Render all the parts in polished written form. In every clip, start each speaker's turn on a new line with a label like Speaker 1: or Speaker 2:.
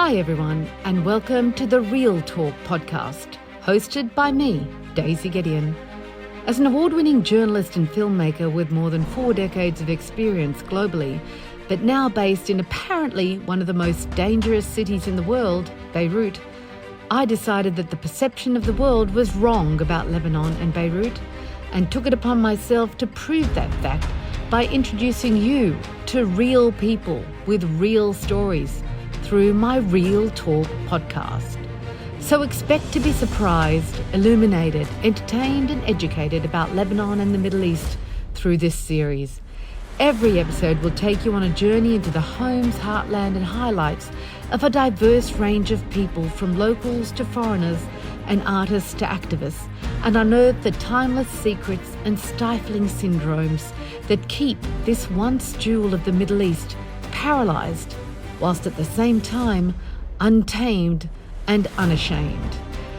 Speaker 1: Hi everyone, and welcome to the Real Talk podcast, hosted by me, Daizy Gedeon. As an award-winning journalist and filmmaker with more than 4 decades of experience globally, but now based in apparently one of the most dangerous cities in the world, Beirut, I decided that the perception of the world was wrong about Lebanon and Beirut, and took it upon myself to prove that fact by introducing you to real people with real stories through my Real Talk podcast. So expect to be surprised, illuminated, entertained and educated about Lebanon and the Middle East through this series. Every episode will take you on a journey into the homes, heartland and highlights of a diverse range of people, from locals to foreigners and artists to activists, and unearth the timeless secrets and stifling syndromes that keep this once jewel of the Middle East paralysed, whilst at the same time untamed and unashamed.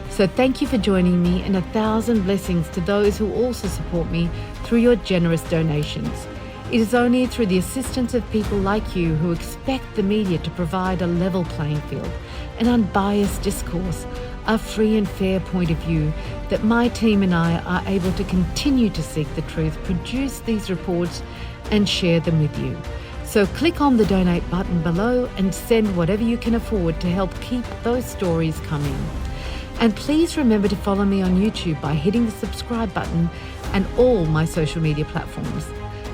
Speaker 1: So thank you for joining me, and 1,000 blessings to those who also support me through your generous donations. It is only through the assistance of people like you, who expect the media to provide a level playing field, an unbiased discourse, a free and fair point of view, that my team and I are able to continue to seek the truth, produce these reports and share them with you. So click on the donate button below and send whatever you can afford to help keep those stories coming. And please remember to follow me on YouTube by hitting the subscribe button and all my social media platforms.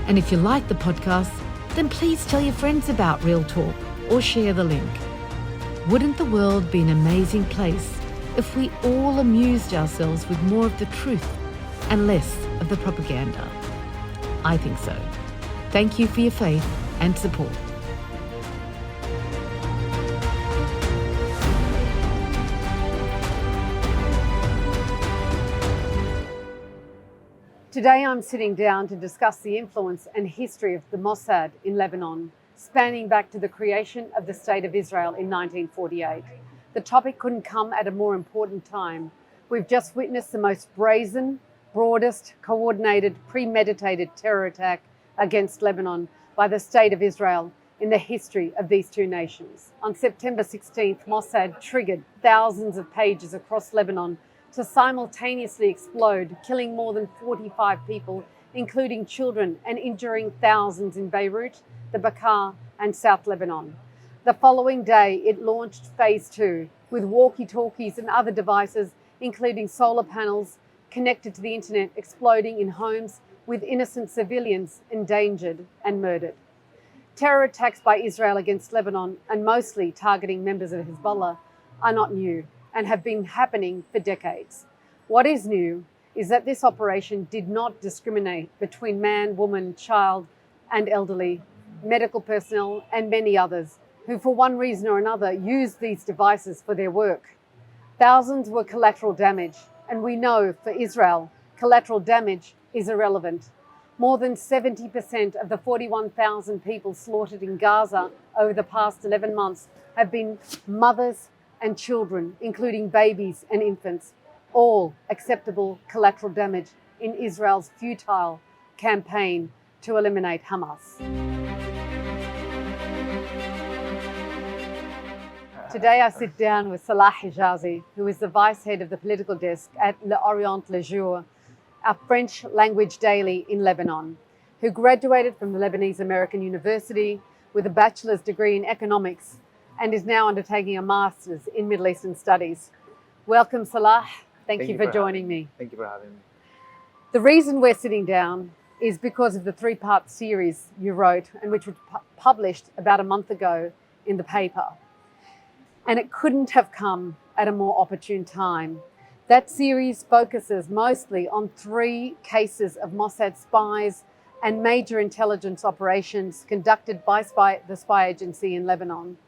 Speaker 1: And if you like the podcast, then please tell your friends about Real Talk or share the link. Wouldn't the world be an amazing place if we all amused ourselves with more of the truth and less of the propaganda? I think so. Thank you for your faith and support.
Speaker 2: Today I'm sitting down to discuss the influence and history of the Mossad in Lebanon, spanning back to the creation of the State of Israel in 1948. The topic couldn't come at a more important time. We've just witnessed the most brazen, broadest, coordinated, premeditated terror attack against Lebanon by the State of Israel in the history of these two nations. On September 16th, Mossad triggered thousands of pages across Lebanon to simultaneously explode, killing more than 45 people, including children, and injuring thousands in Beirut, the Bekaa and South Lebanon. The following day, it launched Phase 2 with walkie-talkies and other devices, including solar panels connected to the internet, exploding in homes with innocent civilians endangered and murdered. Terror attacks by Israel against Lebanon, and mostly targeting members of Hezbollah, are not new and have been happening for decades. What is new is that this operation did not discriminate between man, woman, child, and elderly, medical personnel, and many others who, for one reason or another, used these devices for their work. Thousands were collateral damage, and we know for Israel, collateral damage is irrelevant. More than 70% of the 41,000 people slaughtered in Gaza over the past 11 months have been mothers and children, including babies and infants, all acceptable collateral damage in Israel's futile campaign to eliminate Hamas. Today I sit down with Salah Hijazi, who is the vice head of the political desk at Jour, a French language daily in Lebanon, who graduated from the Lebanese American University with a bachelor's degree in economics and is now undertaking a master's in Middle Eastern Studies. Welcome, Salah. Thank you for joining me.
Speaker 3: Thank you for having me.
Speaker 2: The reason we're sitting down is because of the 3-part series you wrote, and which was published about a month ago in the paper. And it couldn't have come at a more opportune time. That series focuses mostly on 3 cases of Mossad spies and major intelligence operations conducted by the spy agency in Lebanon.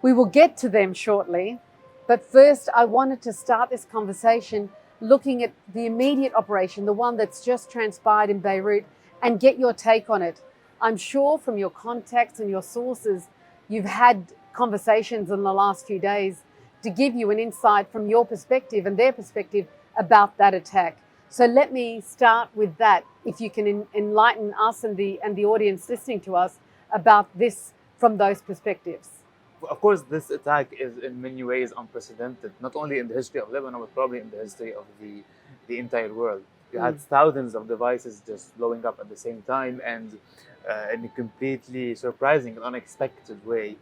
Speaker 2: We will get to them shortly, but first I wanted to start this conversation looking at the immediate operation, the one that's just transpired in Beirut, and get your take on it. I'm sure from your contacts and your sources, you've had conversations in the last few days to give you an insight from your perspective and their perspective about that attack. So let me start with that, if you can enlighten us and the audience listening to us about this from those perspectives.
Speaker 3: Of course, this attack is in many ways unprecedented, not only in the history of Lebanon, but probably in the history of the entire world. You had thousands of devices just blowing up at the same time, and in a completely surprising and unexpected way.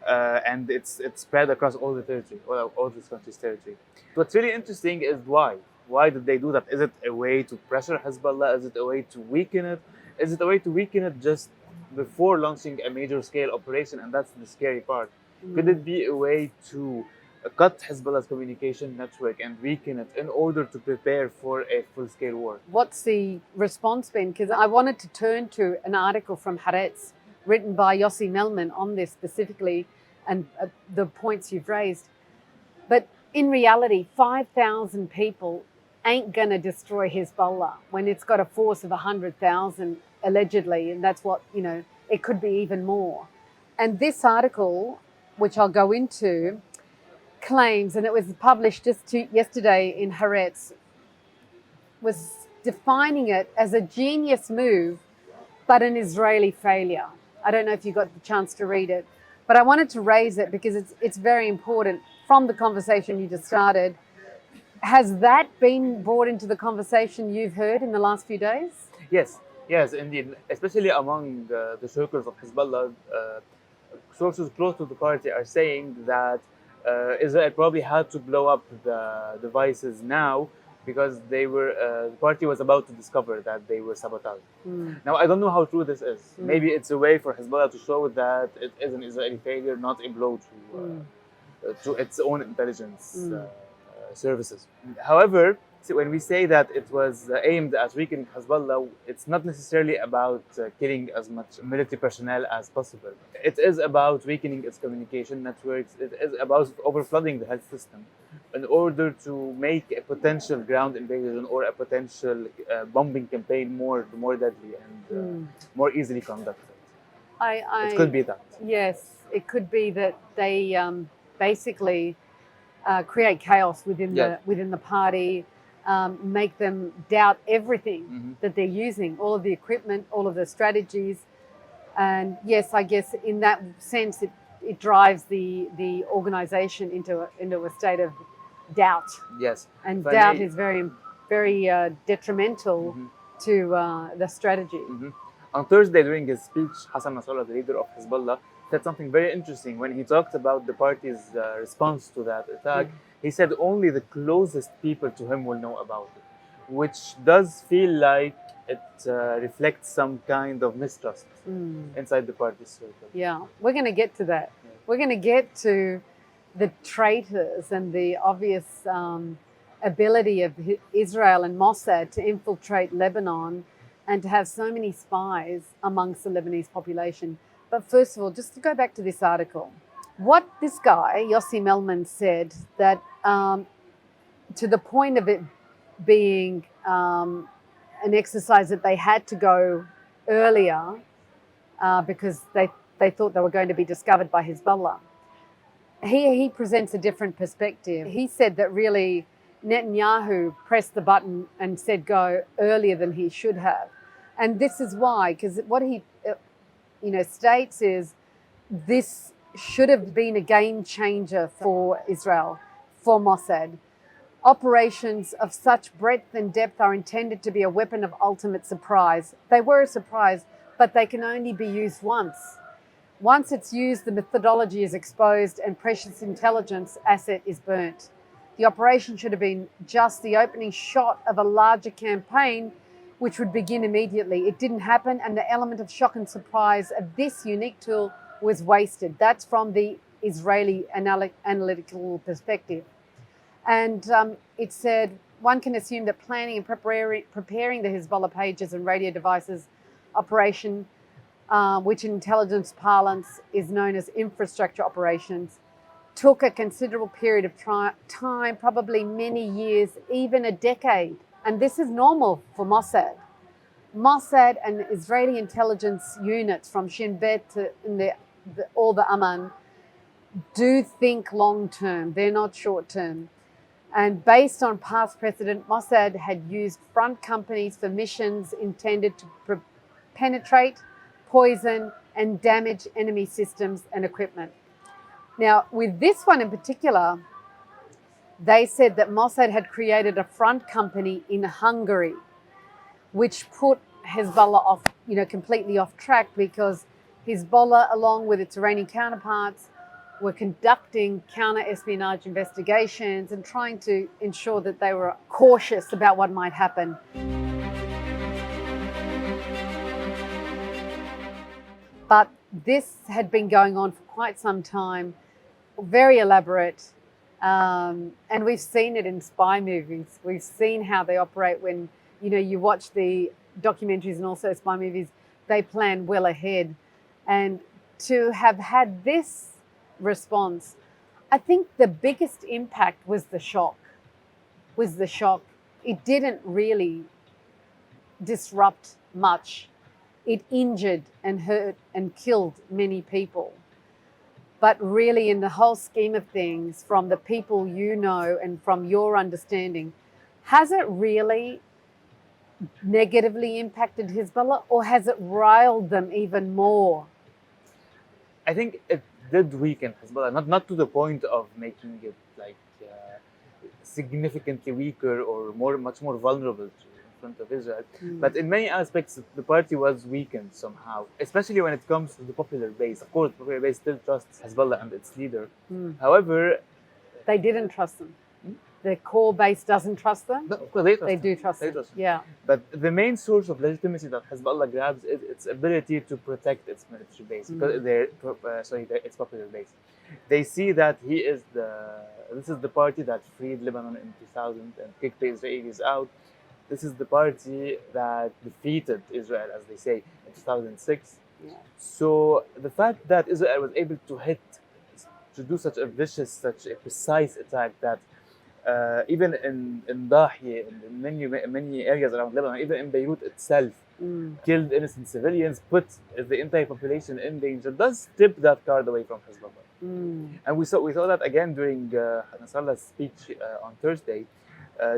Speaker 3: And it's spread across all the territory, all this country's territory. What's really interesting is why. Why did they do that? Is it a way to pressure Hezbollah? Is it a way to weaken it? Is it a way to weaken it just before launching a major scale operation? And that's the scary part. Could it be a way to cut Hezbollah's communication network and weaken it in order to prepare for a full scale war?
Speaker 2: What's the response been? Because I wanted to turn to an article from Haaretz written by Yossi Melman on this specifically and the points you've raised. But in reality, 5,000 people ain't going to destroy Hezbollah when it's got a force of 100,000 allegedly, and that's what, it could be even more. And this article, which I'll go into, claims, and it was published just yesterday in Haaretz, was defining it as a genius move, but an Israeli failure. I don't know if you got the chance to read it, but I wanted to raise it because it's very important from the conversation you just started. Has that been brought into the conversation you've heard in the last few days?
Speaker 3: Yes, indeed. Especially among the circles of Hezbollah, sources close to the party are saying that Israel probably had to blow up the devices now because the party was about to discover that they were sabotaged. Now, I don't know how true this is. Maybe it's a way for Hezbollah to show that it is an Israeli failure, not a blow to its own intelligence services. However, when we say that it was aimed at weakening Hezbollah, it's not necessarily about killing as much military personnel as possible. It is about weakening its communication networks. It is about overflooding the health system in order to make a potential ground invasion or a potential bombing campaign more deadly and more easily conducted. It could be that.
Speaker 2: Yes, it could be that they basically create chaos within the party. Make them doubt everything that they're using, all of the equipment, all of the strategies. And yes, I guess in that sense, it drives the organization into a state of doubt.
Speaker 3: Yes.
Speaker 2: And doubt is very, very detrimental to the strategy.
Speaker 3: On Thursday, during his speech, Hassan Nasrallah, the leader of Hezbollah, said something very interesting. When he talked about the party's response to that attack, he said only the closest people to him will know about it, which does feel like it reflects some kind of mistrust inside the party's circle.
Speaker 2: Yeah, we're going to get to that. Yeah. We're going to get to the traitors and the obvious ability of Israel and Mossad to infiltrate Lebanon and to have so many spies amongst the Lebanese population. But first of all, just to go back to this article, what this guy, Yossi Melman, said that to the point of it being an exercise that they had to go earlier because they thought they were going to be discovered by Hezbollah. He presents a different perspective. He said that really Netanyahu pressed the button and said go earlier than he should have. And this is why, because what he states is this should have been a game changer for Israel, for Mossad. Operations of such breadth and depth are intended to be a weapon of ultimate surprise. They were a surprise, but they can only be used once. Once it's used, the methodology is exposed and precious intelligence asset is burnt. The operation should have been just the opening shot of a larger campaign which would begin immediately. It didn't happen, and the element of shock and surprise of this unique tool was wasted. That's from the Israeli analytical perspective. And it said, one can assume that planning and preparing the Hezbollah pages and radio devices operation, which in intelligence parlance is known as infrastructure operations, took a considerable period of time, probably many years, even a decade. And this is normal for Mossad. Mossad and Israeli intelligence units from Shin Bet to all the Aman do think long term. They're not short term. And based on past precedent, Mossad had used front companies for missions intended to penetrate, poison, and damage enemy systems and equipment. Now, with this one in particular, they said that Mossad had created a front company in Hungary, which put Hezbollah off, completely off track, because Hezbollah, along with its Iranian counterparts, were conducting counter-espionage investigations and trying to ensure that they were cautious about what might happen. But this had been going on for quite some time, very elaborate, and we've seen it in spy movies. We've seen how they operate when, you watch the documentaries and also spy movies. They plan well ahead. And to have had this response, I think the biggest impact was the shock. It didn't really disrupt much. It injured and hurt and killed many people. But really, in the whole scheme of things, from the people you know and from your understanding, has it really negatively impacted Hezbollah, or has it riled them even more?
Speaker 3: I think it did weaken Hezbollah, not to the point of making it significantly weaker or much more vulnerable in front of Israel. But in many aspects, the party was weakened somehow, especially when it comes to the popular base. Of course, the popular base still trusts Hezbollah and its leader. However,
Speaker 2: they didn't trust them. The core base doesn't trust them?
Speaker 3: No, of course they trust
Speaker 2: they
Speaker 3: them.
Speaker 2: do trust
Speaker 3: they
Speaker 2: them.
Speaker 3: Trust them.
Speaker 2: Yeah.
Speaker 3: But the main source of legitimacy that Hezbollah grabs is its ability to protect its military base, because its popular base. They see that this is the party that freed Lebanon in 2000 and kicked the Israelis out. This is the party that defeated Israel, as they say, in 2006.
Speaker 2: Yeah.
Speaker 3: So the fact that Israel was able to do such a vicious, such a precise attack that even in Daizy and in many areas around Lebanon, even in Beirut itself, killed innocent civilians, put the entire population in danger, does strip that card away from Hezbollah. And we saw that again during Nasrallah's speech on Thursday.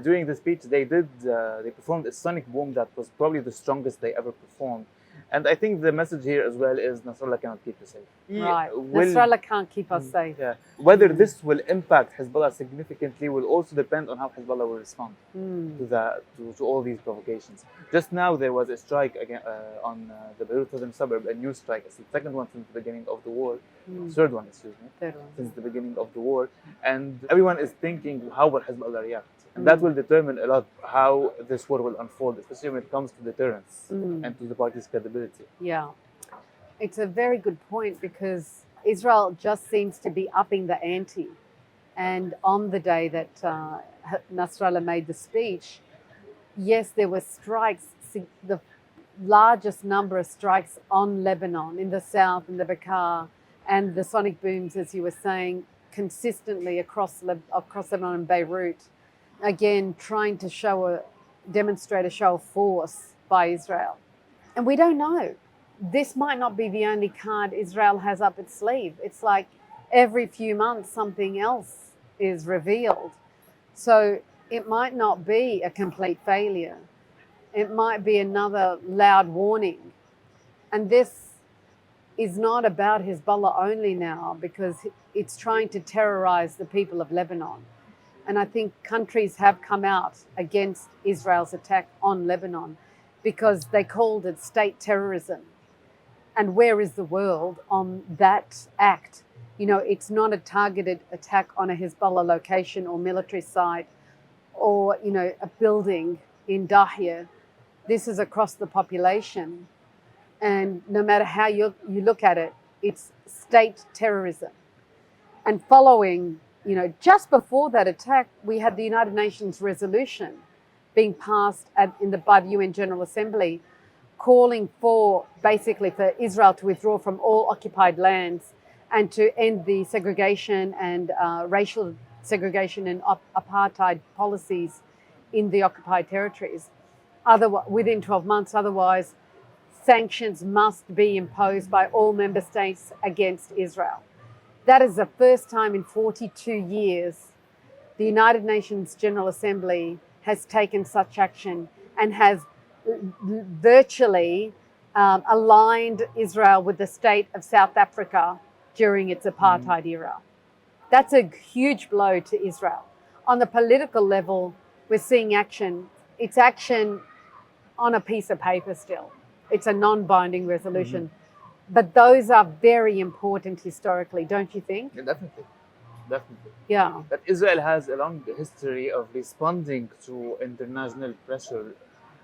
Speaker 3: During the speech, they performed a sonic boom that was probably the strongest they ever performed. And I think the message here as well is Nasrallah cannot keep us safe.
Speaker 2: Right. Nasrallah can't keep us safe.
Speaker 3: Yeah. Whether this will impact Hezbollah significantly will also depend on how Hezbollah will respond to all these provocations. Just now there was a strike again on the Beirut southern suburb, a new strike. It's the second one since the beginning of the war. Third one, since the beginning of the war. And everyone is thinking, how will Hezbollah react? And that will determine a lot how this war will unfold, especially when it comes to deterrence and to the party's credibility.
Speaker 2: Yeah. It's a very good point, because Israel just seems to be upping the ante. And on the day that Nasrallah made the speech, yes, there were strikes, the largest number of strikes on Lebanon, in the south, in the Bekaa, and the sonic booms, as you were saying, consistently across Lebanon and Beirut. Again, trying to demonstrate a show of force by Israel. And we don't know. This might not be the only card Israel has up its sleeve. It's like every few months something else is revealed. So it might not be a complete failure. It might be another loud warning. And this is not about Hezbollah only now, because it's trying to terrorize the people of Lebanon. And I think countries have come out against Israel's attack on Lebanon because they called it state terrorism. And where is the world on that act? It's not a targeted attack on a Hezbollah location or military site or, a building in Daizy. This is across the population. And no matter how you look at it, it's state terrorism. And following, just before that attack, we had the United Nations resolution being passed by the UN General Assembly, calling for Israel to withdraw from all occupied lands and to end the segregation and racial segregation and apartheid policies in the occupied territories. Within 12 months, otherwise, sanctions must be imposed by all member states against Israel. That is the first time in 42 years the United Nations General Assembly has taken such action and has virtually aligned Israel with the state of South Africa during its apartheid era. That's a huge blow to Israel. On the political level, we're seeing action. It's action on a piece of paper still. It's a non-binding resolution. But those are very important historically, don't you think?
Speaker 3: Yeah, definitely. Definitely.
Speaker 2: Yeah.
Speaker 3: That Israel has a long history of responding to international pressure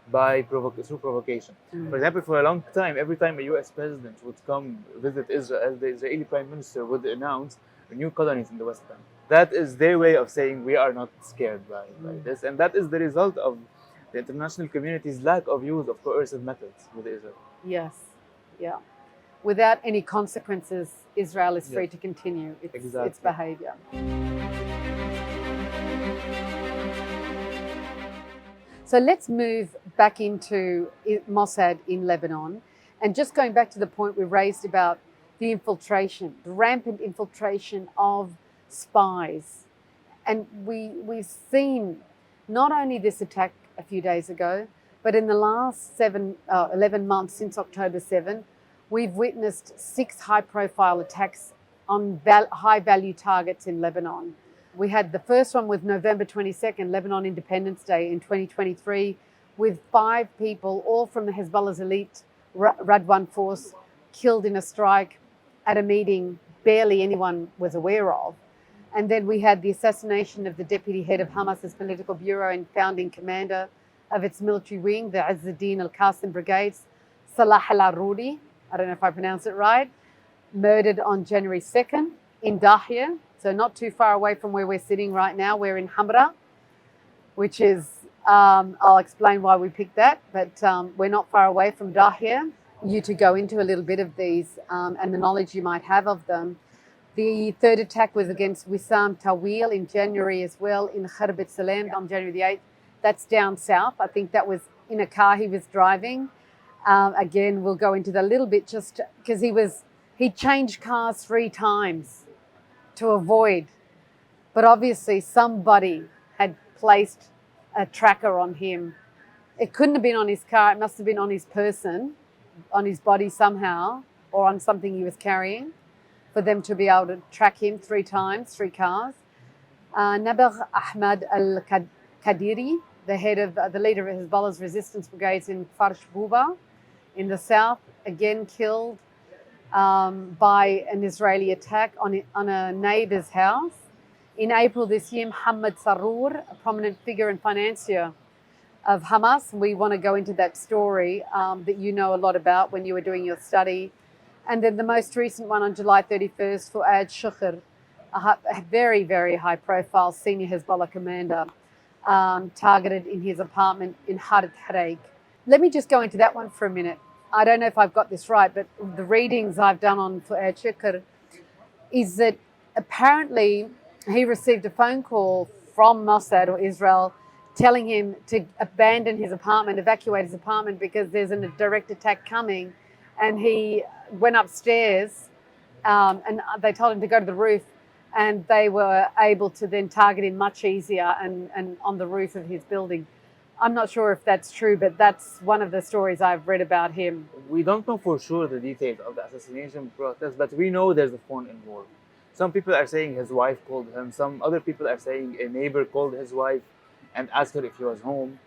Speaker 3: through provocation. For example, for a long time, every time a US president would come visit Israel, the Israeli prime minister would announce new colonies in the West Bank. That is their way of saying we are not scared by this. And that is the result of the international community's lack of use of coercive methods with Israel.
Speaker 2: Yes. Yeah. Without any consequences, Israel is free
Speaker 3: Yes.
Speaker 2: to continue its
Speaker 3: Exactly.
Speaker 2: behavior. So let's move back into Mossad in Lebanon. And just going back to the point we raised about the infiltration, the rampant infiltration of spies. And we've seen not only this attack a few days ago, but in the last 11 months since October 7, we've witnessed 6 high-profile attacks on high-value targets in Lebanon. We had the first one with November 22nd, Lebanon Independence Day in 2023, with 5 people, all from the Hezbollah's elite Radwan force, killed in a strike at a meeting barely anyone was aware of. And then we had the assassination of the deputy head of Hamas's political bureau and founding commander of its military wing, the Izzuddin al-Qasim brigades, Salah al-Aruri, I don't know if I pronounce it right, murdered on January 2nd in Dahia. So not too far away from where we're sitting right now. We're in Hamra, which is, I'll explain why we picked that, but we're not far away from Dahia. You to go into a little bit of these and the knowledge you might have of them. The third attack was against Wissam Tawil in January as well, in Kharb Salem on January the 8th. That's down south. I think that was in a car he was driving. Again, we'll go into that a little bit just because he changed cars 3 times to avoid. But obviously somebody had placed a tracker on him. It couldn't have been on his car. It must have been on his person, on his body somehow, or on something he was carrying, for them to be able to track him 3 times, 3 cars. Nabagh Ahmad al-Kadiri, the head of the leader of Hezbollah's resistance brigades in Farsh Buba in the south, again killed by an Israeli attack on a neighbor's house. In April this year, Mohammed Sarour, a prominent figure and financier of Hamas, we want to go into that story that you know a lot about when you were doing your study. And then the most recent one on July 31st, Fuad Shukr, a very, very high profile senior Hezbollah commander, targeted in his apartment in Harat Hareik. Let me just go into that one for a minute. I don't know if I've got this right, but the readings I've done on Fuad Shukr is that apparently he received a phone call from Mossad or Israel telling him to abandon his apartment, evacuate his apartment because there's a direct attack coming. And he went upstairs and they told him to go to the roof, and they were able to then target him much easier and on the roof of his building. I'm not sure if that's true, but that's one of the stories I've read about him.
Speaker 3: We don't know for sure the details of the assassination process, but we know there's a phone involved. Some people are saying his wife called him. Some other people are saying a neighbor called his wife and asked her if he was home.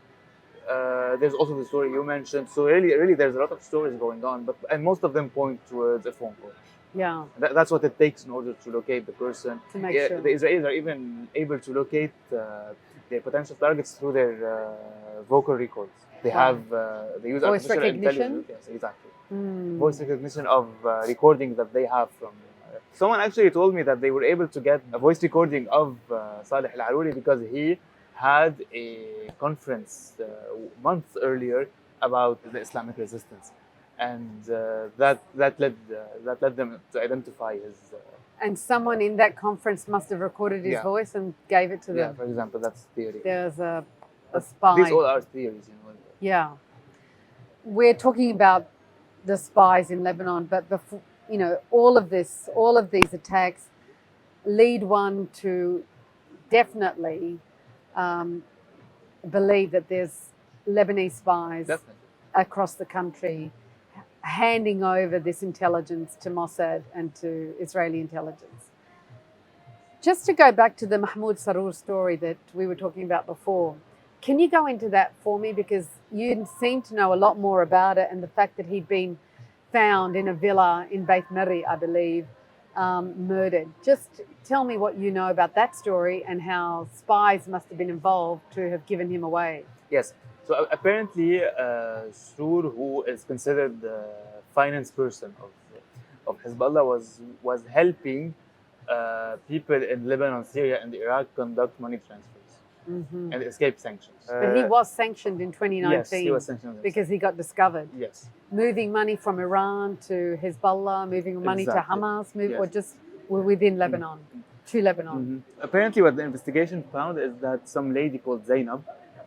Speaker 3: There's also the story you mentioned. So really, there's a lot of stories going on, and most of them point towards a phone call.
Speaker 2: Yeah.
Speaker 3: That's what it takes in order to locate the person.
Speaker 2: To make sure.
Speaker 3: The Israelis are even able to locate their potential targets through their vocal records. They have they use
Speaker 2: voice
Speaker 3: artificial
Speaker 2: recognition.
Speaker 3: intelligence. Yes, exactly. Voice recognition of recordings that they have from. Someone actually told me that they were able to get a voice recording of Saleh al-Aruri because he had a conference months earlier about the Islamic resistance, and that led them to identify his.
Speaker 2: And someone in that conference must have recorded his voice and gave it to them.
Speaker 3: Yeah, for example, that's theory.
Speaker 2: There's a spy.
Speaker 3: These all are theories,
Speaker 2: Yeah, we're talking about the spies in Lebanon, but before, all of these attacks lead one to definitely believe that there's Lebanese spies across the country handing over this intelligence to Mossad and to Israeli intelligence. Just to go back to the Mahmoud Sarour story that we were talking about before, can you go into that for me? Because you seem to know a lot more about it, and the fact that he'd been found in a villa in Beit Meri, I believe, murdered. Just tell me what you know about that story and how spies must have been involved to have given him away.
Speaker 3: Yes. So apparently, Jour, who is considered the finance person of Hezbollah, was helping people in Lebanon, Syria, and Iraq conduct money transfers and escape sanctions.
Speaker 2: But he was sanctioned in 2019
Speaker 3: yes, he was sanctioned
Speaker 2: because he got discovered.
Speaker 3: Yes.
Speaker 2: Moving money from Iran to Hezbollah, moving money to Hamas,
Speaker 3: Yes.
Speaker 2: or just within Lebanon, to Lebanon.
Speaker 3: Apparently, what the investigation found is that some lady called Zainab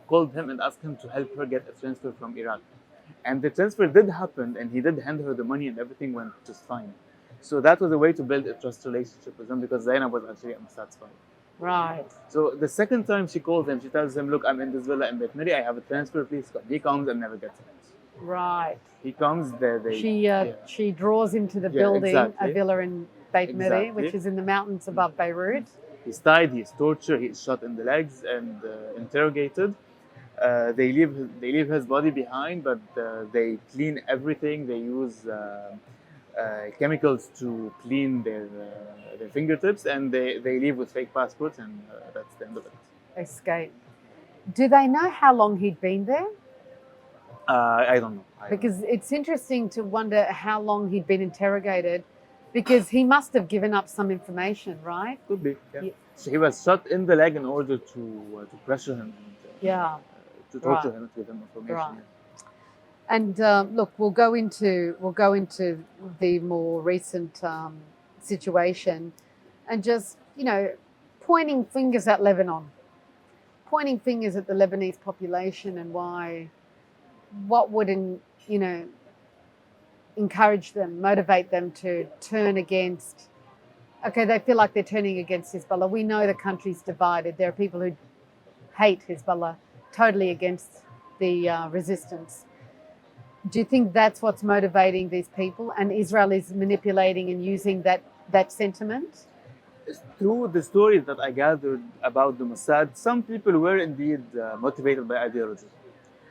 Speaker 3: called him and asked him to help her get a transfer from Iraq. And the transfer did happen, and he did hand her the money, and everything went just fine. So that was a way to build a trust relationship with him, because Zainab was actually a Mossad spy.
Speaker 2: Right.
Speaker 3: So the second time she calls him, she tells him, "Look, I'm in this villa in Beit Meri. I have a transfer, please come." He comes and never gets it.
Speaker 2: Right.
Speaker 3: He comes there.
Speaker 2: She draws him to the building,
Speaker 3: exactly.
Speaker 2: a villa in Beit Meri,
Speaker 3: Exactly.
Speaker 2: which is in the mountains above Beirut.
Speaker 3: He's tied, he's tortured, he's shot in the legs and interrogated. They leave his body behind, but they clean everything. They use chemicals to clean their fingertips, and they leave with fake passports, and that's the end of it.
Speaker 2: Escape. Do they know how long he'd been there?
Speaker 3: I don't know.
Speaker 2: Because it's interesting to wonder how long he'd been interrogated, because he must have given up some information, right?
Speaker 3: Could be. Yeah.
Speaker 2: Yeah.
Speaker 3: So he was shot in the leg in order to pressure him. And, to torture him, to give him information.
Speaker 2: Right. And look, we'll go into the more recent situation, and just pointing fingers at Lebanon, pointing fingers at the Lebanese population, and what would encourage them, motivate them to turn against. Okay, they feel like they're turning against Hezbollah. We know the country's divided. There are people who hate Hezbollah, totally against the resistance. Do you think that's what's motivating these people, and Israel is manipulating and using that sentiment?
Speaker 3: Through the stories that I gathered about the Mossad, some people were indeed motivated by ideology.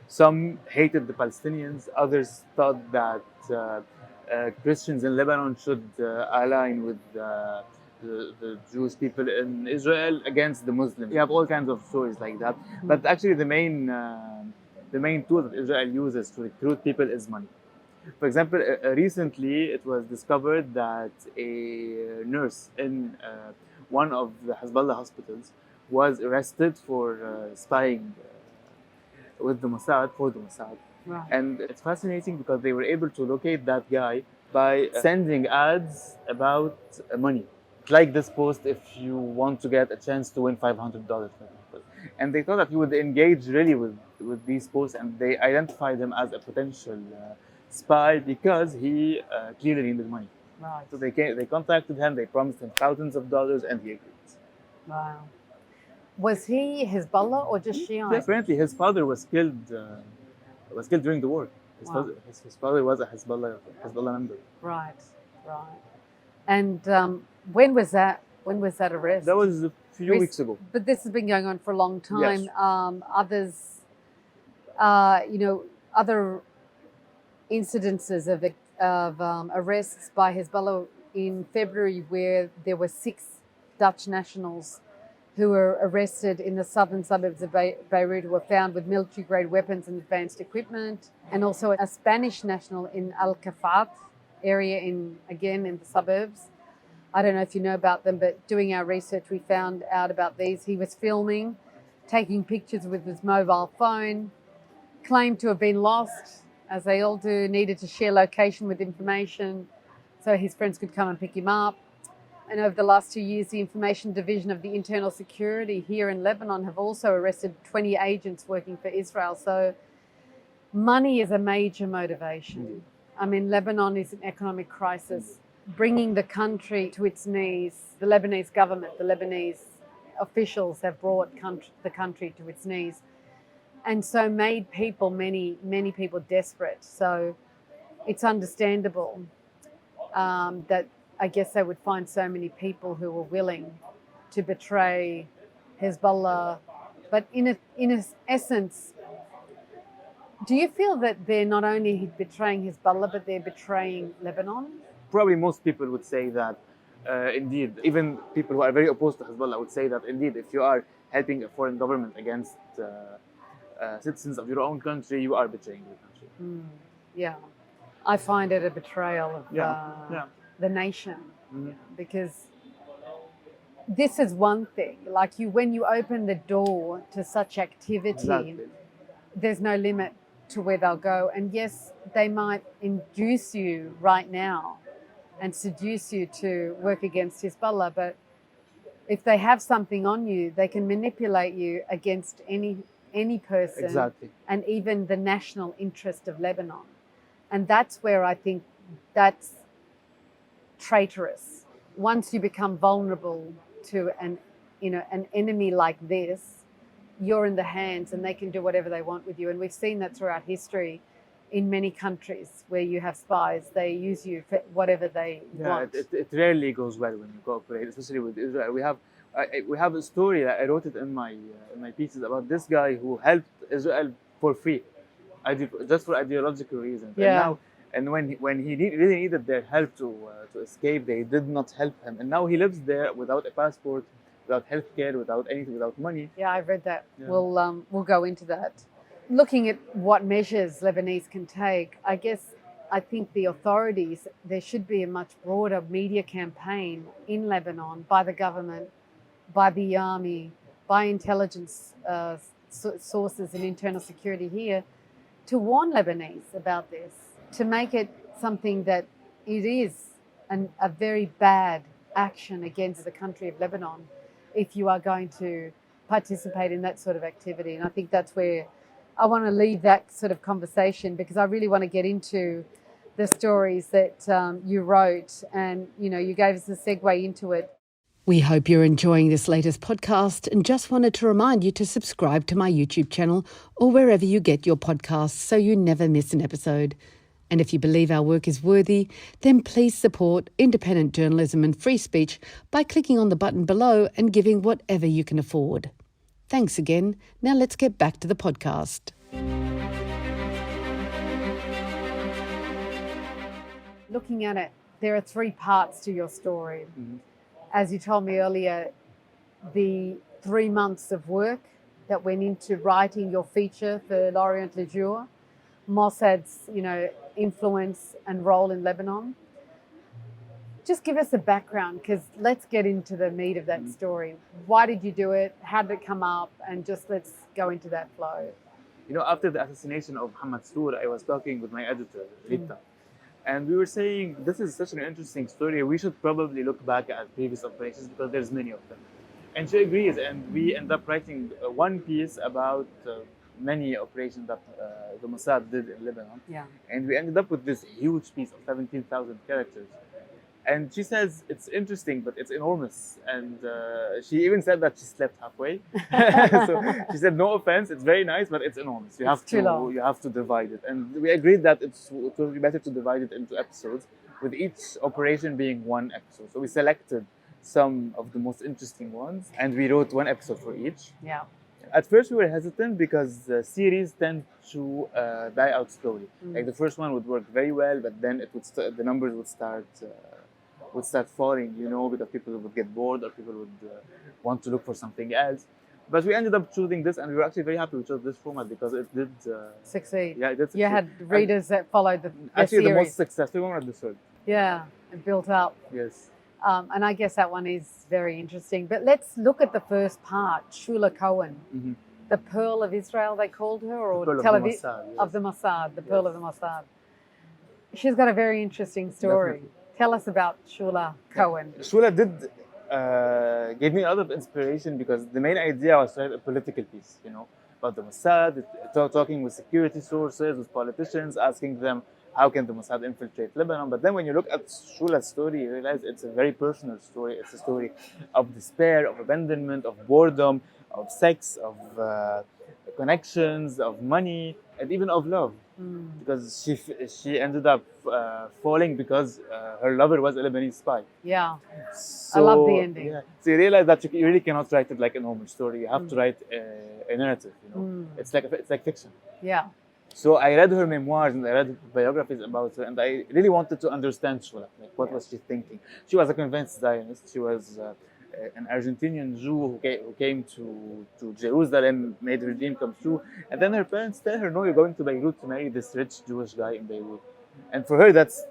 Speaker 3: Some hated the Palestinians. Others thought that Christians in Lebanon should align with the Jewish people in Israel against the Muslims. You have all kinds of stories like that. But actually, the main tool that Israel uses to recruit people is money. For example, recently it was discovered that a nurse in one of the Hezbollah hospitals was arrested for spying with the Mossad, for the Mossad.
Speaker 2: Right.
Speaker 3: And it's fascinating because they were able to locate that guy by sending ads about money. Like this post, if you want to get a chance to win $500, for example. And they thought that he would engage really with these posts, and they identified him as a potential spy because he clearly needed money.
Speaker 2: Right.
Speaker 3: So they contacted him, they promised him thousands of dollars, and he agreed.
Speaker 2: Wow. Was he Hezbollah or just Shiite?
Speaker 3: Apparently, his father was killed during the war.
Speaker 2: Wow.
Speaker 3: His father was a Hezbollah member.
Speaker 2: Right. And when was that? When was that arrest?
Speaker 3: That was a few weeks ago.
Speaker 2: But this has been going on for a long time.
Speaker 3: Yes.
Speaker 2: Other incidences of arrests by Hezbollah in February, where there were 6 Dutch nationals who were arrested in the southern suburbs of Beirut, who were found with military-grade weapons and advanced equipment, and also a Spanish national in Al-Kafat area in the suburbs. I don't know if you know about them, but doing our research, we found out about these. He was filming, taking pictures with his mobile phone, claimed to have been lost, as they all do, needed to share location with information so his friends could come and pick him up. And over the last 2 years, the Information Division of the Internal Security here in Lebanon have also arrested 20 agents working for Israel. So money is a major motivation. I mean, Lebanon is in economic crisis, bringing the country to its knees. The Lebanese government, the Lebanese officials have brought the country to its knees, and so made many people desperate. So it's understandable that I guess they would find so many people who were willing to betray Hezbollah. But in essence, do you feel that they're not only betraying Hezbollah, but they're betraying Lebanon?
Speaker 3: Probably most people would say that, indeed, even people who are very opposed to Hezbollah would say that, indeed, if you are helping a foreign government against citizens of your own country, you are betraying the country.
Speaker 2: Yeah. I find it a betrayal of the nation, because this is one thing. Like when you open the door to such activity, there's no limit to where they'll go. And yes, they might induce you right now and seduce you to work against Hezbollah, but if they have something on you, they can manipulate you against any person, and even the national interest of Lebanon. And that's where I think that's traitorous. Once you become vulnerable to an enemy like this, you're in the hands and they can do whatever they want with you. And we've seen that throughout history in many countries where you have spies. They use you for whatever they want.
Speaker 3: It rarely goes well when you cooperate, especially with Israel. We have a story that I wrote it in my pieces about this guy who helped Israel for free, just for ideological reasons. And when he really needed their help to escape, they did not help him. And now he lives there without a passport, without healthcare, without anything, without money.
Speaker 2: Yeah, I've read that. Yeah. We'll go into that. Looking at what measures Lebanese can take, I think the authorities, there should be a much broader media campaign in Lebanon by the government, by the army, by intelligence sources and internal security here, to warn Lebanese about this, to make it something that it is a very bad action against the country of Lebanon if you are going to participate in that sort of activity. And I think that's where I want to leave that sort of conversation, because I really want to get into the stories that you wrote, and you gave us a segue into it.
Speaker 1: We hope you're enjoying this latest podcast, and just wanted to remind you to subscribe to my YouTube channel or wherever you get your podcasts so you never miss an episode. And if you believe our work is worthy, then please support independent journalism and free speech by clicking on the button below and giving whatever you can afford. Thanks again. Now let's get back to the podcast.
Speaker 2: Looking at it, there are 3 parts to your story. As you told me earlier, the 3 months of work that went into writing your feature for L'Orient Le Jour, Mossad's, influence and role in Lebanon. Just give us a background, because let's get into the meat of that story. Why did you do it? How did it come up? And just let's go into that flow.
Speaker 3: After the assassination of Mohammed Jour, I was talking with my editor, Rita, and we were saying, this is such an interesting story. We should probably look back at previous operations because there's many of them. And she agrees, and we end up writing one piece about many operations that the Mossad did in Lebanon.
Speaker 2: Yeah.
Speaker 3: And we ended up with this huge piece of 17,000 characters. And she says, it's interesting, but it's enormous. And she even said that she slept halfway. So she said, no offense, it's very nice, but it's enormous. You have to divide it. And we agreed that it would be better to divide it into episodes, with each operation being one episode. So we selected some of the most interesting ones, and we wrote one episode for each.
Speaker 2: Yeah.
Speaker 3: At first, we were hesitant because series tend to die out slowly. Like the first one would work very well, but then the numbers would start falling, because people would get bored or people would want to look for something else. But we ended up choosing this, and we were actually very happy we chose this format because it did
Speaker 2: succeed.
Speaker 3: Yeah, it did succeed.
Speaker 2: You had readers that followed the
Speaker 3: actually
Speaker 2: series.
Speaker 3: The most successful one was the third.
Speaker 2: Yeah, it built up.
Speaker 3: Yes.
Speaker 2: And I guess that one is very interesting. But let's look at the first part, Shula Cohen, the Pearl of Israel, they called her, or
Speaker 3: Tel Aviv
Speaker 2: of the Mossad, the Pearl of the Mossad. She's got a very interesting story.
Speaker 3: Definitely.
Speaker 2: Tell us about Shula Cohen.
Speaker 3: Shula gave me a lot of inspiration because the main idea was to write a political piece, about the Mossad, talking with security sources, with politicians, asking them, how can the Mossad infiltrate Lebanon? But then when you look at Shula's story, you realize it's a very personal story. It's a story of despair, of abandonment, of boredom, of sex, of connections, of money, and even of love. because she ended up falling because her lover was a Lebanese spy.
Speaker 2: Yeah.
Speaker 3: So,
Speaker 2: I love the ending.
Speaker 3: Yeah. So you realize that you really cannot write it like a normal story. You have to write a narrative. You know, it's like fiction.
Speaker 2: Yeah.
Speaker 3: So I read her memoirs and I read biographies about her, and I really wanted to understand Shula. Like, what was she thinking? She was a convinced Zionist. She was an Argentinian Jew who came to Jerusalem, made her dream come true, and then her parents tell her, "No, you're going to Beirut to marry this rich Jewish guy in Beirut." And for her, that's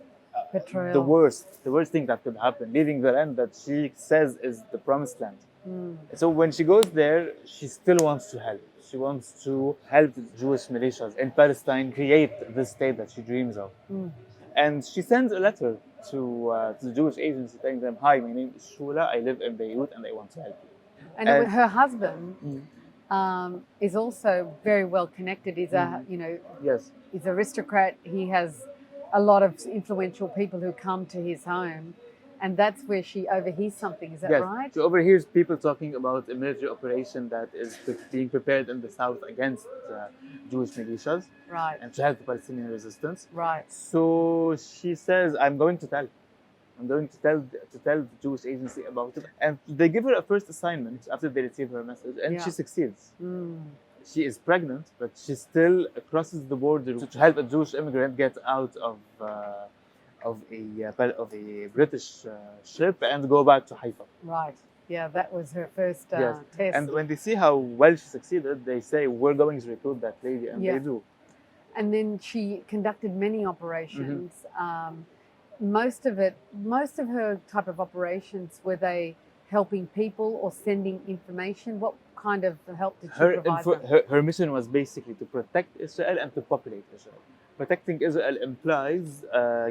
Speaker 2: Betrayal.
Speaker 3: the worst thing that could happen, leaving the land that she says is the promised land. So when she goes there, she still wants to help. She wants to help the Jewish militias in Palestine create the state that she dreams of. And she sends a letter to the Jewish agency telling them, "Hi, my name is Shula. I live in Beirut and I want to help you."
Speaker 2: And her husband is also very well connected. He's a,
Speaker 3: Yes.
Speaker 2: he's an aristocrat. He has a lot of influential people who come to his home, and that's where she overhears something. Is that
Speaker 3: Yes.
Speaker 2: right?
Speaker 3: She overhears people talking about a military operation that is being prepared in the south against Jewish militias,
Speaker 2: Right.
Speaker 3: and to help the Palestinian resistance.
Speaker 2: Right.
Speaker 3: So she says, "I'm going to tell. I'm going to tell the Jewish agency about it." And they give her a first assignment after they receive her message, and she succeeds. She is pregnant, but she still crosses the border to help a Jewish immigrant get out of a British ship and go back to Haifa.
Speaker 2: Right. Yeah, that was her first test.
Speaker 3: And when they see how well she succeeded, they say, "We're going to recruit that lady," and they do.
Speaker 2: And then she conducted many operations. Most of her type of operations, were they helping people or sending information? What kind of help did she provide them?
Speaker 3: Her mission was basically to protect Israel and to populate Israel. Protecting Israel implies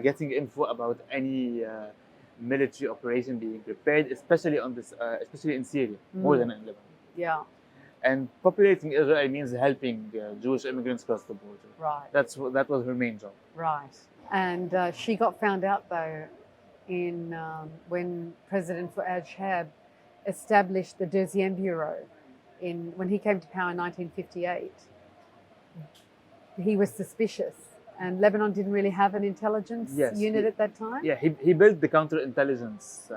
Speaker 3: getting info about any military operation being prepared, especially in Syria, more than in Lebanon.
Speaker 2: Yeah.
Speaker 3: And populating Israel means helping Jewish immigrants cross the border.
Speaker 2: Right.
Speaker 3: That was her main job.
Speaker 2: Right. And she got found out though when President Fuad Shahab established the Deuxième Bureau when he came to power in 1958. He was suspicious, and Lebanon didn't really have an intelligence unit at that time.
Speaker 3: Yeah, he built the counterintelligence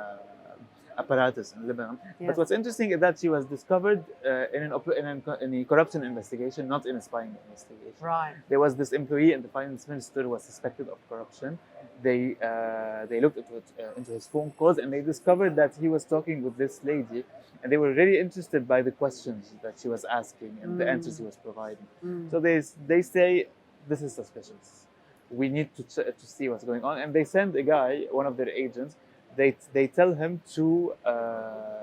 Speaker 3: apparatus in Lebanon.
Speaker 2: Yes.
Speaker 3: But what's interesting is that she was discovered in a corruption investigation, not in a spying investigation.
Speaker 2: Right.
Speaker 3: There was this employee in the finance minister who was suspected of corruption. They looked into his phone calls, and they discovered that he was talking with this lady, and they were really interested by the questions that she was asking and the answers he was providing. So they say, "This is suspicious. We need to see what's going on." And they send a guy, one of their agents. They tell him to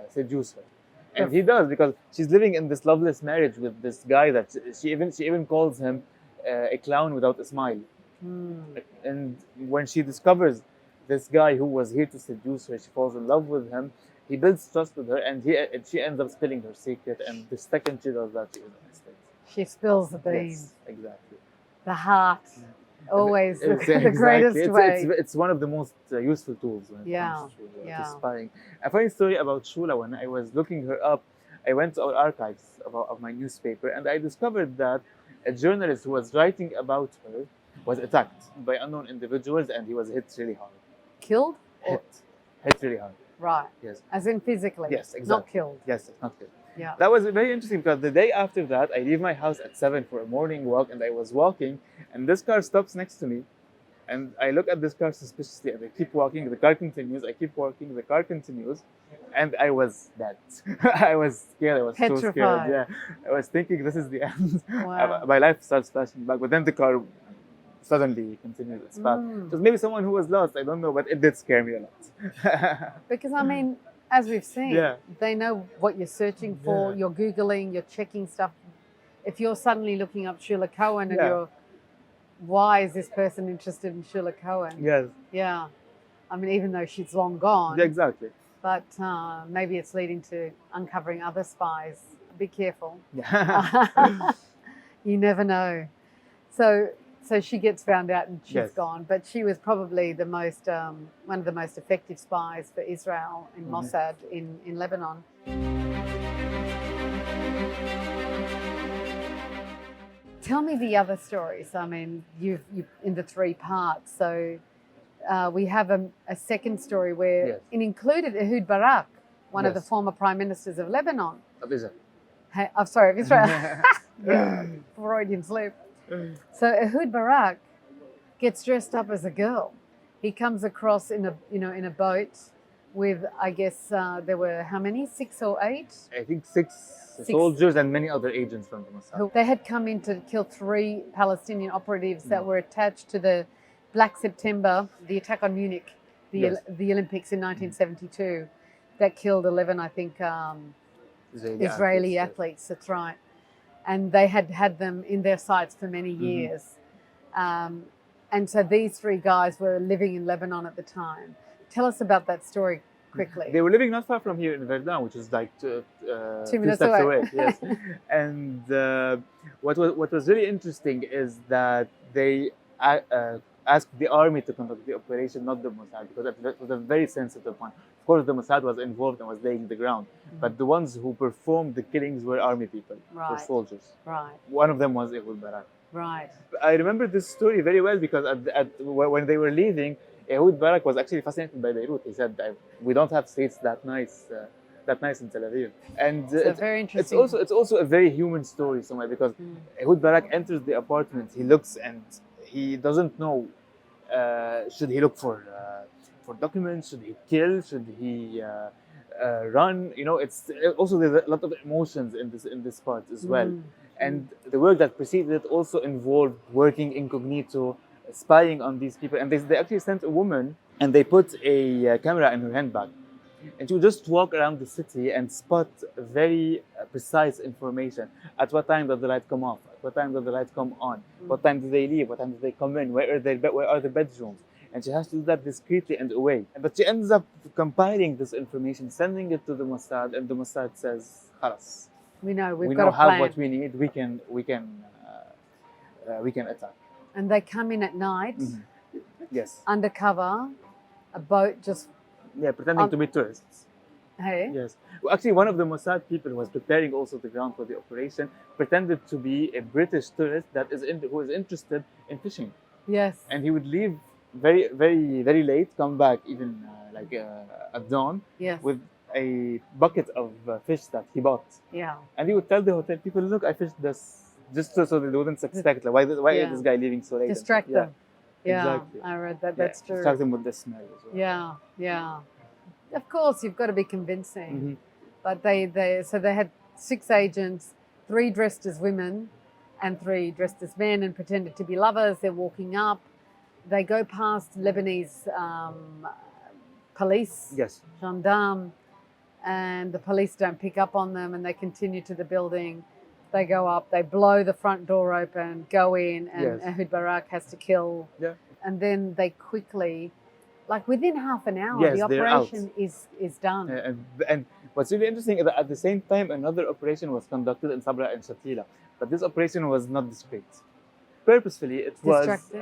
Speaker 3: seduce her, and he does, because she's living in this loveless marriage with this guy that she even calls him a clown without a smile. And when she discovers this guy who was here to seduce her, she falls in love with him. He builds trust with her, and she ends up spilling her secret. And the second she does that, she is arrested.
Speaker 2: She spills the beans.
Speaker 3: Yes, exactly.
Speaker 2: The heart, always
Speaker 3: Exactly.
Speaker 2: the greatest way.
Speaker 3: It's one of the most useful tools when it comes to spying. A funny story about Shula: when I was looking her up, I went to our archives of my newspaper, and I discovered that a journalist who was writing about her was attacked by unknown individuals, and he was hit really hard.
Speaker 2: Killed?
Speaker 3: Hit really hard.
Speaker 2: Right.
Speaker 3: Yes.
Speaker 2: As in physically?
Speaker 3: Yes, exactly.
Speaker 2: Not killed?
Speaker 3: Yes, not killed.
Speaker 2: Yeah.
Speaker 3: That was very interesting, because the day after that, I leave my house at 7 for a morning walk, and I was walking, and this car stops next to me, and I look at this car suspiciously, and I keep walking, the car continues, I keep walking, the car continues, and I was dead. I was scared, I was
Speaker 2: Petrified.
Speaker 3: so scared. Yeah, I was thinking this is the end.
Speaker 2: Wow.
Speaker 3: My life starts flashing back, but then the car suddenly continued its path. Because maybe someone who was lost, I don't know, but it did scare me a lot.
Speaker 2: Because I mean, as we've seen, they know what you're searching for, you're Googling, you're checking stuff. If you're suddenly looking up Shula Cohen and you're, why is this person interested in Shula Cohen?
Speaker 3: Yes.
Speaker 2: Yeah. I mean, even though she's long gone.
Speaker 3: Yeah, exactly.
Speaker 2: But maybe it's leading to uncovering other spies. Be careful. You never know. So she gets found out and she's gone, but she was probably the most one of the most effective spies for Israel in Mossad in Lebanon. Tell me the other stories. I mean, you've in the 3 parts. So we have a second story where
Speaker 3: Yes.
Speaker 2: it included Ehud Barak, one of the
Speaker 3: Yes.
Speaker 2: former prime ministers of Lebanon.
Speaker 3: Of Israel.
Speaker 2: I'm sorry, of Israel. Yeah, Freudian slip. So Ehud Barak gets dressed up as a girl. He comes across in a boat with, I guess there were how many? 6 or 8?
Speaker 3: I think six soldiers and many other agents from the Mossad.
Speaker 2: They had come in to kill 3 Palestinian operatives that were attached to the Black September, the attack on Munich,
Speaker 3: Yes.
Speaker 2: the Olympics in 1972, that killed 11, I think, Israeli athletes. That's right. And they had them in their sights for many years. And so these 3 guys were living in Lebanon at the time. Tell us about that story quickly.
Speaker 3: They were living not far from here in Verdun, which is like 2
Speaker 2: minutes
Speaker 3: steps
Speaker 2: away.
Speaker 3: away. Yes. And what was really interesting is that they asked the army to conduct the operation, not the Mossad, because that was a very sensitive one. Of course, the Mossad was involved and was laying the ground, but the ones who performed the killings were army people, were
Speaker 2: Right.
Speaker 3: soldiers.
Speaker 2: Right,
Speaker 3: One of them was Ehud Barak.
Speaker 2: right.
Speaker 3: I remember this story very well because when they were leaving, Ehud Barak was actually fascinated by Beirut. He said, "We don't have streets that nice in Tel Aviv." And
Speaker 2: So very interesting.
Speaker 3: it's also a very human story somewhere because Ehud Barak enters the apartment. He looks and he doesn't know. Should he look for documents? Should he kill? Should he run? You know, it's also there's a lot of emotions in this part as well. And the work that preceded it also involved working incognito, spying on these people. And they actually sent a woman and they put a camera in her handbag. And she would just walk around the city and spot very precise information. At what time does the light come off? At what time does the light come on? What time do they leave? What time do they come in? Where are the bedrooms? And she has to do that discreetly and away. But she ends up compiling this information, sending it to the Mossad, and the Mossad says, "Khalas.
Speaker 2: We know
Speaker 3: We
Speaker 2: got
Speaker 3: now
Speaker 2: a plan.
Speaker 3: have what we need. We can attack."
Speaker 2: And they come in at night,
Speaker 3: Yes.
Speaker 2: undercover, a boat just,
Speaker 3: Yeah, pretending to be tourists.
Speaker 2: hey?
Speaker 3: Yes. Well, actually, one of the Mossad people who was preparing also the ground for the operation pretended to be a British tourist who is interested in fishing,
Speaker 2: Yes.
Speaker 3: and he would leave very, very, very late, come back even at dawn
Speaker 2: Yes.
Speaker 3: with a bucket of fish that he bought,
Speaker 2: Yeah.
Speaker 3: and he would tell the hotel people, "Look, I fished this." Just so they wouldn't suspect, like, why
Speaker 2: Yeah.
Speaker 3: is this guy leaving so late?
Speaker 2: Distract them. Yeah.
Speaker 3: Exactly.
Speaker 2: I read that.
Speaker 3: Yeah,
Speaker 2: That's true.
Speaker 3: distract them with the smell as well.
Speaker 2: Yeah. Yeah. Of course, you've got to be convincing.
Speaker 3: Mhm.
Speaker 2: But they had 6 agents, 3 dressed as women and 3 dressed as men and pretended to be lovers. They're walking up. They go past Lebanese police,
Speaker 3: Yes.
Speaker 2: gendarme, and the police don't pick up on them and they continue to the building. They go up, they blow the front door open, go in, and
Speaker 3: Yes.
Speaker 2: Ehud Barak has to kill.
Speaker 3: Yeah.
Speaker 2: And then they quickly, like within half an hour,
Speaker 3: Yes,
Speaker 2: the
Speaker 3: they're out.
Speaker 2: operation is done.
Speaker 3: And what's really interesting is that at the same time, another operation was conducted in Sabra and Shatila, but this operation was not discreet. Purposefully, it was
Speaker 2: Distracting?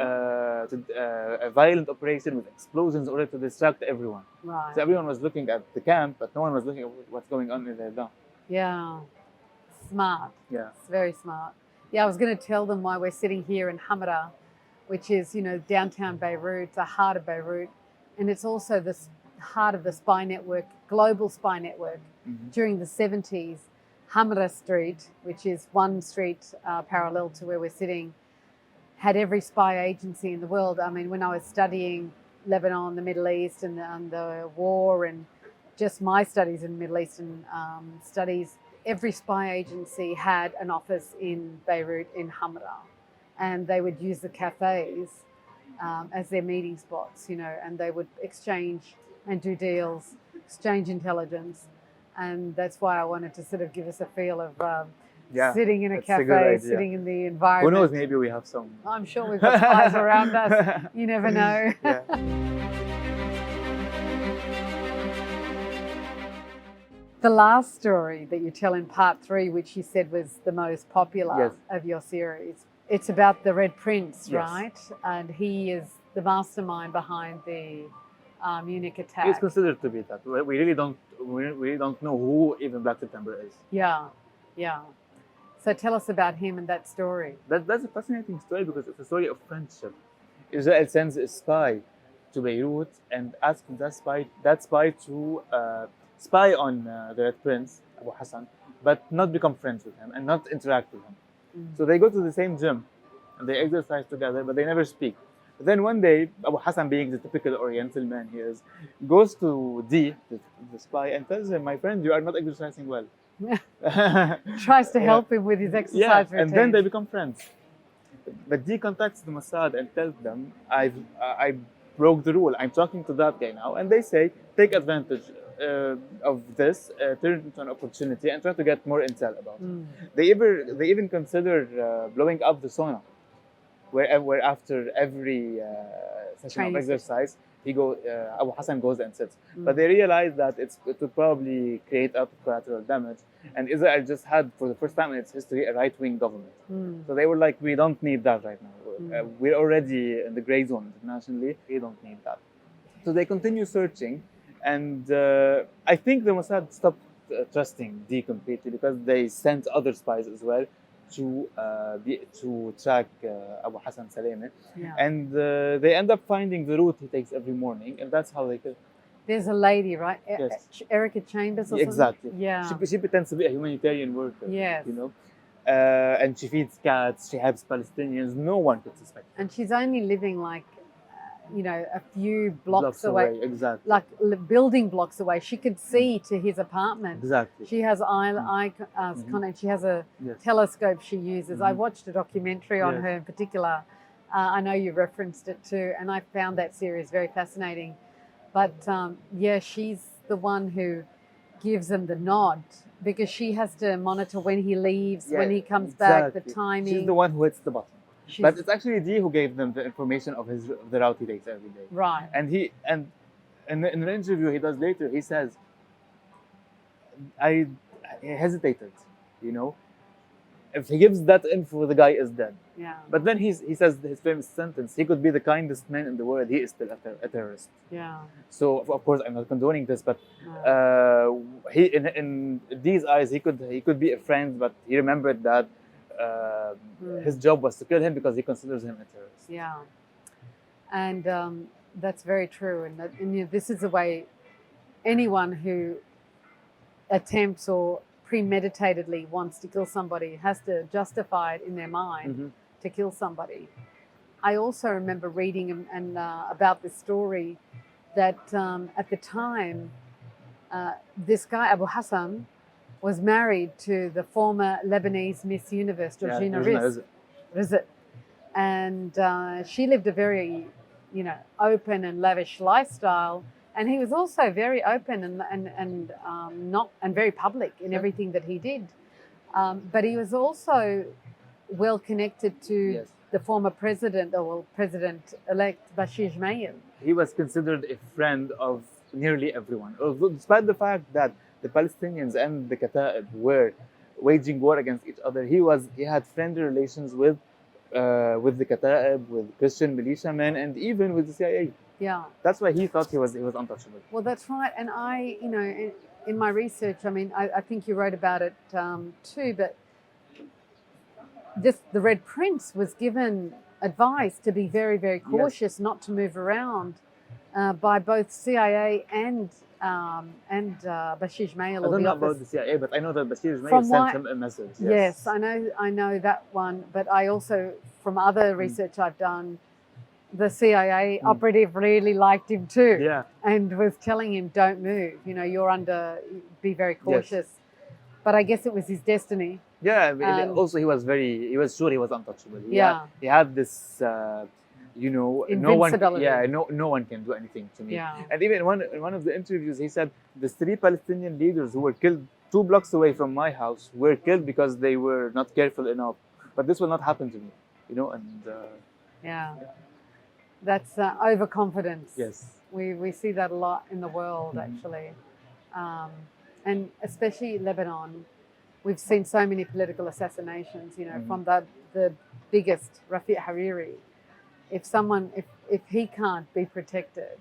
Speaker 3: a violent operation with explosions in order to distract everyone.
Speaker 2: Right.
Speaker 3: So everyone was looking at the camp, but no one was looking at what's going on in Verdun.
Speaker 2: Yeah. Smart.
Speaker 3: Yeah.
Speaker 2: It's very smart. Yeah, I was going to tell them why we're sitting here in Hamada, which is, downtown Beirut, the heart of Beirut. And it's also the heart of the spy network, global spy network. During the 70s, Hamada Street, which is one street parallel to where we're sitting, had every spy agency in the world. I mean, when I was studying Lebanon, the Middle East, and the war, and just my studies in Middle Eastern studies, every spy agency had an office in Beirut, in Hamada, and they would use the cafes as their meeting spots, and they would exchange and do deals, exchange intelligence, and that's why I wanted to sort of give us a feel of sitting in a
Speaker 3: that's a good
Speaker 2: cafe,
Speaker 3: idea.
Speaker 2: sitting in the
Speaker 3: Who
Speaker 2: environment.
Speaker 3: knows? Maybe we have some.
Speaker 2: I'm sure we've got spies around us. You never know.
Speaker 3: Yeah.
Speaker 2: The last story that you tell in part 3, which you said was the most popular
Speaker 3: Yes.
Speaker 2: of your series, it's about the Red Prince,
Speaker 3: Yes.
Speaker 2: right? And he is the mastermind behind the Munich attack.
Speaker 3: It's considered to be that. We really don't know who even Black September is.
Speaker 2: Yeah, yeah. So tell us about him and that story.
Speaker 3: That's a fascinating story because it's a story of friendship. Israel sends a spy to Beirut and asks that spy to spy on the Red Prince, Abu Hassan, but not become friends with him and not interact with him. So they go to the same gym and they exercise together, but they never speak. But then one day, Abu Hassan, being the typical Oriental man he is, goes to D, the spy, and tells him, "My friend, you are not exercising well."
Speaker 2: Tries to help him with his exercise routine.
Speaker 3: And then they become friends. But D contacts the Mossad and tells them, I broke the rule. I'm talking to that guy now. And they say, take advantage of this, turn it into an opportunity and try to get more intel about it. They even consider blowing up the sauna, where after every session of exercise, Abu Hassan goes and sits. But they realize that it would probably create up collateral damage. And Israel just had, for the first time in its history, a right-wing government. So they were like, we don't need that right now. We're already in the gray zone internationally. We don't need that. So they continue searching. And I think the Mossad stopped trusting D completely because they sent other spies as well to track Abu Hassan Saleme. And they end up finding the route he takes every morning, and that's how they kill him.
Speaker 2: There's a lady, right?
Speaker 3: Yes.
Speaker 2: Erica Chambers or something?
Speaker 3: Exactly.
Speaker 2: Yeah.
Speaker 3: She pretends to be a humanitarian worker.
Speaker 2: Yes.
Speaker 3: You know? And she feeds cats, she helps Palestinians, no one could suspect her.
Speaker 2: And she's only living like, a few blocks away.
Speaker 3: Exactly.
Speaker 2: Like building blocks away. She could see to his apartment.
Speaker 3: Exactly.
Speaker 2: She has eye contact. She has a telescope she uses. I watched a documentary on her in particular. I know you referenced it too, and I found that series very fascinating. But she's the one who gives him the nod because she has to monitor when he leaves, when he comes back, the timing.
Speaker 3: She's the one who hits the button. But it's actually D who gave them the information of the route he takes every day.
Speaker 2: Right.
Speaker 3: And in an interview he does later, he says, I hesitated, If he gives that info, the guy is dead.
Speaker 2: Yeah.
Speaker 3: But then he says his famous sentence, he could be the kindest man in the world, he is still a terrorist.
Speaker 2: Yeah.
Speaker 3: So, of course, I'm not condoning this, but he in D's eyes, he could be a friend, but he remembered that his job was to kill him because he considers him a terrorist.
Speaker 2: Yeah. And that's very true. And this is the way anyone who attempts or premeditatedly wants to kill somebody has to justify it in their mind to kill somebody. I also remember reading about this story that at the time, this guy, Abu Hassan, was married to the former Lebanese Miss Universe, Georgina Rizet. And she lived a very, open and lavish lifestyle. And he was also very open and very public in everything that he did. But he was also well connected to the former president, President-elect Bashir Gemayel.
Speaker 3: He was considered a friend of nearly everyone, despite the fact that the Palestinians and the Kata'ib were waging war against each other. He had friendly relations with the Kata'ib, with Christian militiamen, and even with the CIA.
Speaker 2: Yeah.
Speaker 3: That's why he thought he was untouchable.
Speaker 2: Well, that's right. And I, in my research, I think you wrote about it too, but the Red Prince was given advice to be very, very cautious, not to move around by both CIA and Bashir Gemayel.
Speaker 3: I don't know about the CIA, but I know that Bashir Gemayel sent him a message.
Speaker 2: Yes, I know that one. But I also, from other research I've done, the CIA operative really liked him too.
Speaker 3: Yeah.
Speaker 2: And was telling him, don't move. Be very cautious. Yes. But I guess it was his destiny.
Speaker 3: Yeah. Also, he was sure he was untouchable. He had this.
Speaker 2: Invincibility.
Speaker 3: No one can do anything to me.
Speaker 2: Yeah.
Speaker 3: And even in one of the interviews, he said the 3 Palestinian leaders who were killed 2 blocks away from my house were killed because they were not careful enough. But this will not happen to me,
Speaker 2: That's overconfidence.
Speaker 3: Yes.
Speaker 2: We see that a lot in the world, actually. And especially Lebanon, we've seen so many political assassinations, from the biggest, Rafiq Hariri. If he can't be protected,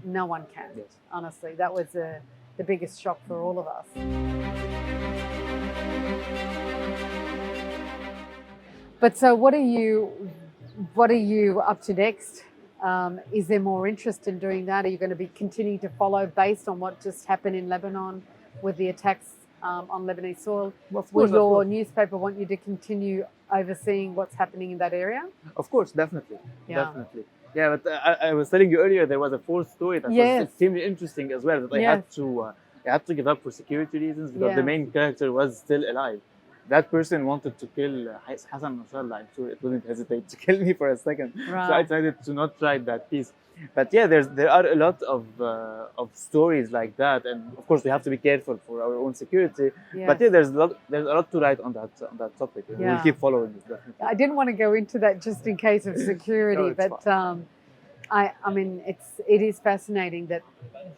Speaker 2: no one can.
Speaker 3: Yes.
Speaker 2: Honestly, that was the biggest shock for all of us. But so what are you up to next? Is there more interest in doing that? Are you going to be continuing to follow based on what just happened in Lebanon with the attacks on Lebanese soil? Will your newspaper want you to continue overseeing what's happening in that area?
Speaker 3: Of course, definitely.
Speaker 2: Yeah.
Speaker 3: Definitely. Yeah, but I was telling you earlier there was a fourth story that was extremely interesting as well, that I had to give up for security reasons because the main character was still alive. That person wanted to kill Hassan Nasrallah. I'm sure it wouldn't hesitate to kill me for a second.
Speaker 2: Right.
Speaker 3: So I decided to not write that piece. But yeah, there are a lot of stories like that, and of course we have to be careful for our own security.
Speaker 2: Yes.
Speaker 3: But yeah, there's a lot to write on that topic. We'll keep following it, definitely.
Speaker 2: I didn't want to go into that just in case of security, but I mean it is fascinating that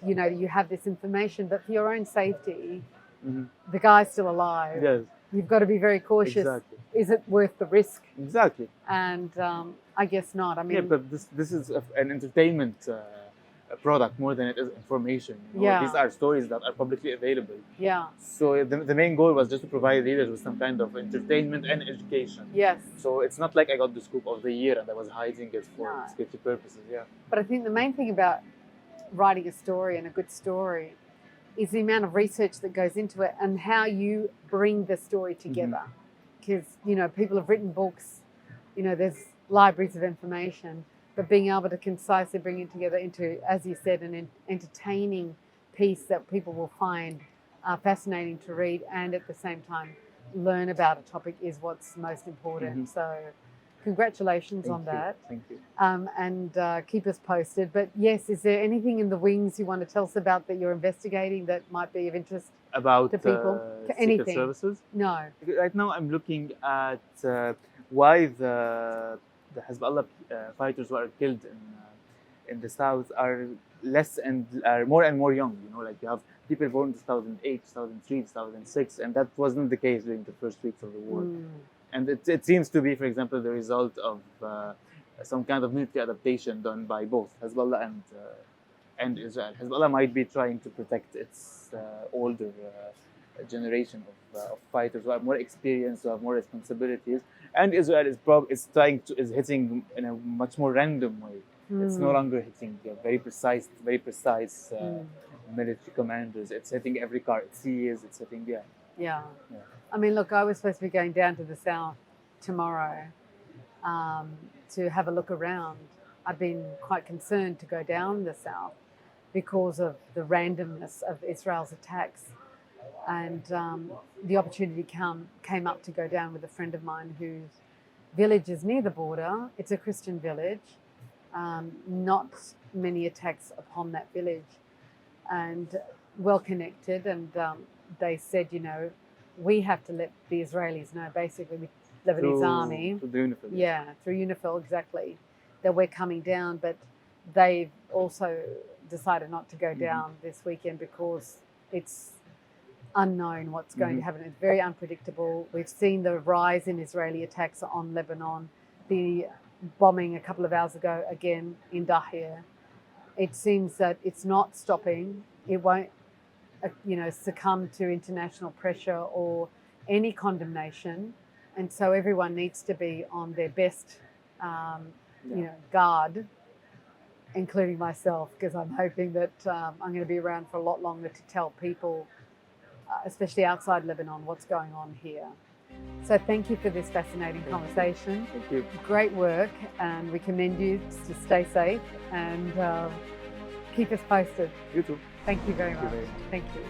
Speaker 2: you have this information, but for your own safety, the guy's still alive.
Speaker 3: Yes.
Speaker 2: You've got to be very cautious.
Speaker 3: Exactly.
Speaker 2: Is it worth the risk?
Speaker 3: Exactly.
Speaker 2: And I guess not. I mean,
Speaker 3: yeah, but this is an entertainment product more than it is information. These are stories that are publicly available.
Speaker 2: Yeah.
Speaker 3: So the main goal was just to provide readers with some kind of entertainment and education.
Speaker 2: Yes.
Speaker 3: So it's not like I got the scoop of the year and I was hiding it for security purposes. Yeah.
Speaker 2: But I think the main thing about writing a story, and a good story, is the amount of research that goes into it and how you bring the story together. Because, people have written books, there's libraries of information, but being able to concisely bring it together into, as you said, an entertaining piece that people will find fascinating to read and at the same time learn about a topic is what's most important. So congratulations on that.
Speaker 3: Thank you.
Speaker 2: And keep us posted. But yes, is there anything in the wings you want to tell us about that you're investigating that might be of interest
Speaker 3: about
Speaker 2: to people?
Speaker 3: Secret services?
Speaker 2: No.
Speaker 3: Right now I'm looking at why the Hezbollah fighters who are killed in the south are less and are more and more young. Like you have people born in 2008, 2003, 2006, and that wasn't the case during the first weeks of the war. And it seems to be, for example, the result of some kind of military adaptation done by both Hezbollah and Israel. Hezbollah might be trying to protect its older generation of fighters who have more experience, who have more responsibilities, and Israel is hitting in a much more random way. It's no longer hitting very precise military commanders. It's hitting every car it sees. It's hitting
Speaker 2: Yeah. I mean, look, I was supposed to be going down to the south tomorrow to have a look around. I've been quite concerned to go down the south because of the randomness of Israel's attacks. And the opportunity came up to go down with a friend of mine whose village is near the border. It's a Christian village. Not many attacks upon that village, and well connected. And they said, we have to let the Israelis know, basically, the Lebanese army.
Speaker 3: Through the UNIFIL.
Speaker 2: Yeah, through UNIFIL, exactly, that we're coming down. But they've also decided not to go down this weekend because it's unknown what's going to happen. It's very unpredictable. We've seen the rise in Israeli attacks on Lebanon, the bombing a couple of hours ago again in Dahir. It seems that it's not stopping. It won't succumb to international pressure or any condemnation, and so everyone needs to be on their best guard, including myself, because I'm hoping that I'm going to be around for a lot longer to tell people, especially outside Lebanon, what's going on here. So thank you for this fascinating conversation.
Speaker 3: Thank you.
Speaker 2: Great work, and we commend you to stay safe and keep us posted.
Speaker 3: You too.
Speaker 2: Thank you very much. Thank you.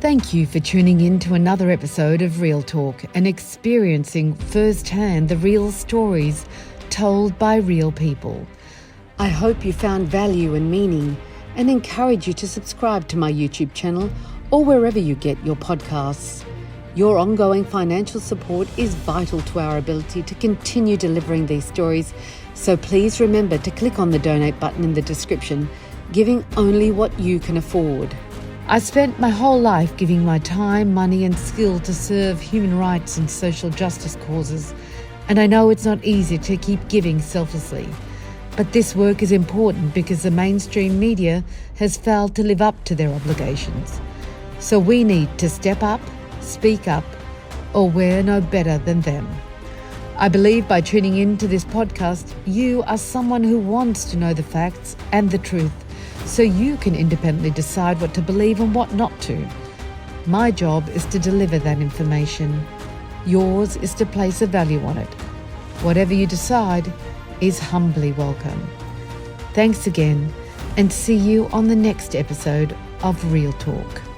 Speaker 1: Thank you for tuning in to another episode of Real Talk and experiencing firsthand the real stories told by real people. I hope you found value and meaning and encourage you to subscribe to my YouTube channel or wherever you get your podcasts. Your ongoing financial support is vital to our ability to continue delivering these stories, so please remember to click on the donate button in the description, giving only what you can afford. I spent my whole life giving my time, money and skill to serve human rights and social justice causes, and I know it's not easy to keep giving selflessly. But this work is important because the mainstream media has failed to live up to their obligations. So we need to step up, speak up, or we're no better than them. I believe by tuning in to this podcast, you are someone who wants to know the facts and the truth, so you can independently decide what to believe and what not to. My job is to deliver that information. Yours is to place a value on it. Whatever you decide is humbly welcome. Thanks again, and see you on the next episode of Real Talk.